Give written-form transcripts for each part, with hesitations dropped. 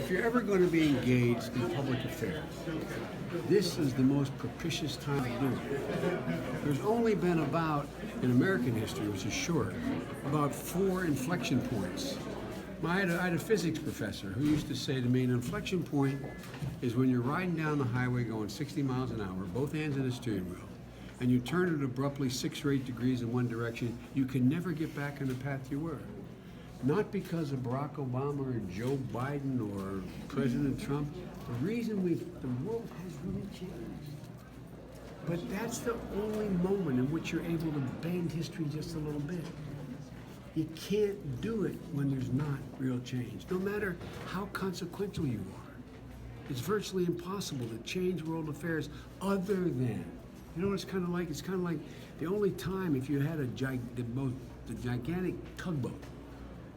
if you're ever going to be engaged in public affairs, this is the most propitious time to do it. There's only been about, in American history, which is short, about 4 inflection points. I had a physics professor who used to say to me, an inflection point is when you're riding down the highway going 60 miles an hour, both hands on the steering wheel, and you turn it abruptly 6 or 8 degrees in one direction, you can never get back on the path you were. Not because of Barack Obama or Joe Biden or President Trump. The reason the world has really changed. But that's the only moment in which you're able to bend history just a little bit. You can't do it when there's not real change, no matter how consequential you are. It's virtually impossible to change world affairs other than, you know what it's kind of like? It's kind of like the only time if you had the gigantic tugboat,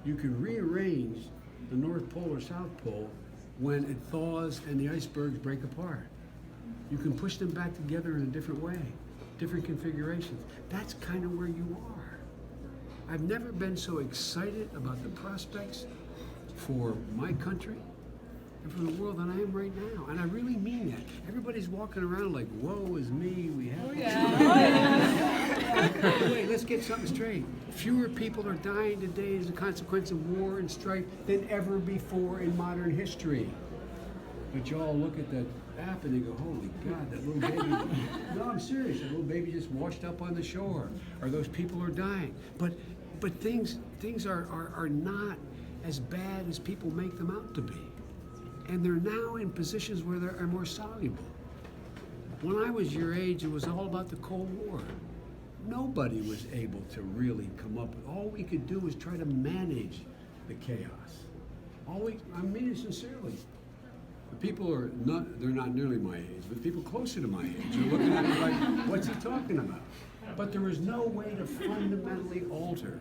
you can rearrange the North Pole or South Pole when it thaws and the icebergs break apart. You can push them back together in a different way, different configurations. That's kind of where you are. I've never been so excited about the prospects for my country and for the world than I am right now. And I really mean that. Everybody's walking around like, woe is me, we have Wait, let's get something straight. Fewer people are dying today as a consequence of war and strife than ever before in modern history. But y'all look at that app and they go, holy God, that little baby. No, I'm serious. That little baby just washed up on the shore, or those people are dying. But things are not as bad as people make them out to be. And they're now in positions where they are more soluble. When I was your age, it was all about the Cold War. Nobody was able to really come up with, all we could do was try to manage the chaos. I mean it sincerely. The people they're not nearly my age, but people closer to my age are looking at me like, what's he talking about? But there was no way to fundamentally alter.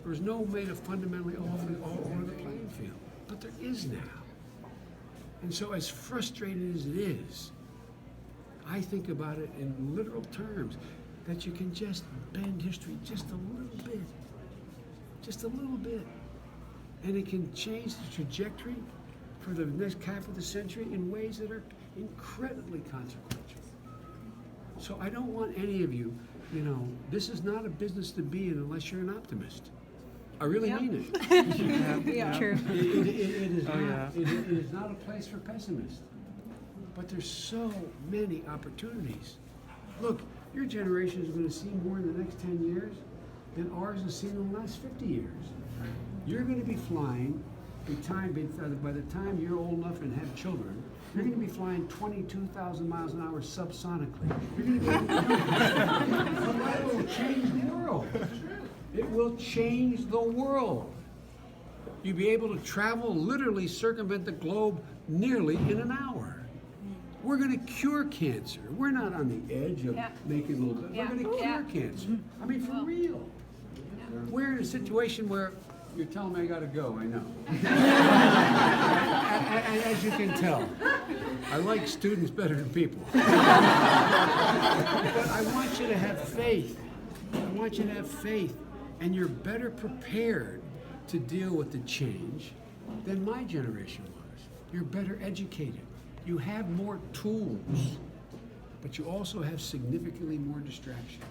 There was no way to fundamentally alter the playing field. But there is now. And so as frustrating as it is, I think about it in literal terms, that you can just bend history just a little bit. Just a little bit. And it can change the trajectory for the next half of the century in ways that are incredibly consequential. So I don't want any of you, this is not a business to be in unless you're an optimist. I really mean it. True. It is not a place for pessimists. But there's so many opportunities. Look, your generation is going to see more in the next 10 years than ours has seen in the last 50 years. You're going to be flying, by the time you're old enough and have children, you're going to be flying 22,000 miles an hour subsonically. It will change the world. It will change the world. You'll be able to travel, literally circumvent the globe nearly in an hour. We're going to cure cancer. We're not on the edge of making a little bit. We're going to cure cancer. I mean, for real. We're in a situation where you're telling me I got to go, I know. and as you can tell, I like students better than people. But I want you to have faith. I want you to have faith. And you're better prepared to deal with the change than my generation was. You're better educated. You have more tools, but you also have significantly more distractions.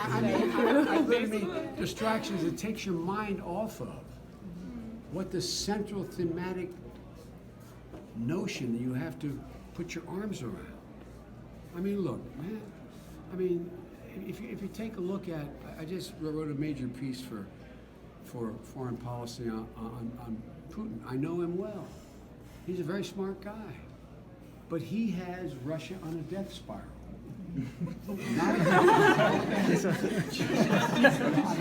I literally mean distractions. It takes your mind off of what the central thematic notion that you have to put your arms around. I mean, look, man. I mean, if you take a look at, I just wrote a major piece for foreign policy on Putin. I know him well. He's a very smart guy. But he has Russia on a death spiral. I'm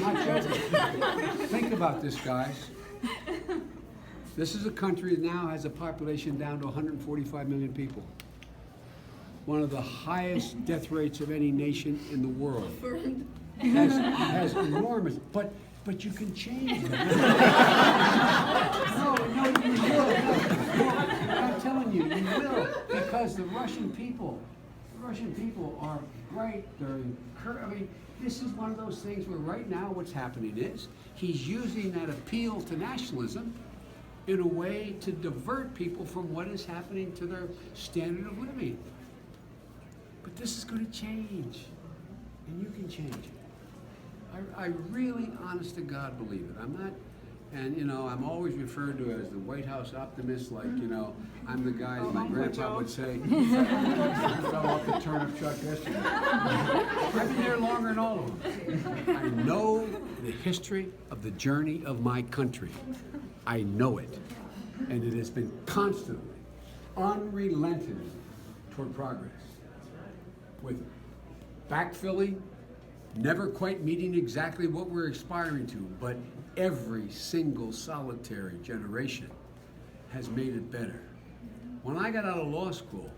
not joking. Think about this, guys. This is a country that now has a population down to 145 million people. One of the highest death rates of any nation in the world. Has enormous, but you can change that. No, you will. No, I'm telling you, you will, because the Russian people The Russian people are bright, I mean, this is one of those things where right now what's happening is he's using that appeal to nationalism in a way to divert people from what is happening to their standard of living. But this is going to change, and you can change it. I really, honest to God, believe it. I'm not, and you know, I'm always referred to as the White House optimist, like, you know, I'm the guy, as my grandpa would say, fell off the turnip truck yesterday. I've been there longer than all of them. I know the history of the journey of my country. I know it. And it has been constantly, unrelenting toward progress. With backfilling, never quite meeting exactly what we're aspiring to, but every single solitary generation has made it better. When I got out of law school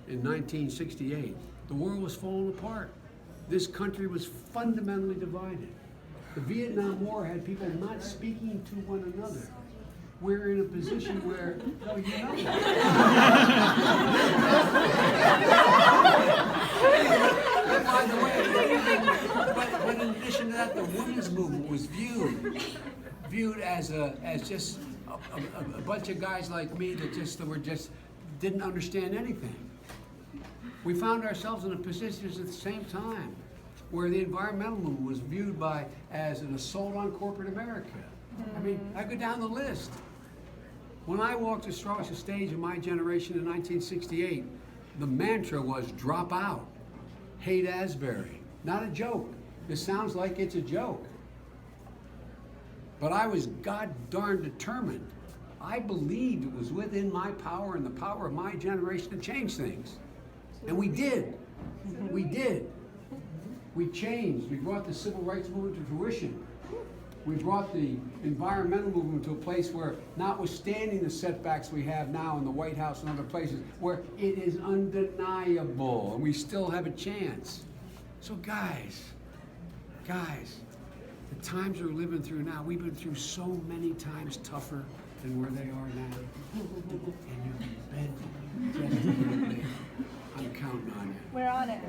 in 1968, the world was falling apart. This country was fundamentally divided. The Vietnam War had people not speaking to one another. We're in a position where, oh, you know by the way, but in addition to that, the women's movement was viewed as just a bunch of guys like me that just didn't understand anything. We found ourselves in a position at the same time where the environmental movement was viewed as an assault on corporate America. I mean, I go down the list. When I walked across the stage of my generation in 1968, the mantra was drop out, hate Asbury. Not a joke. This sounds like it's a joke. But I was god darn determined. I believed it was within my power and the power of my generation to change things. And we did. We did. We changed. We brought the civil rights movement to fruition. We brought the environmental movement to a place where, notwithstanding the setbacks we have now in the White House and other places, where it is undeniable and we still have a chance. So guys, the times we're living through now, we've been through so many times tougher than where they are now. And you can bet just a little bit. I'm counting on you. We're on it.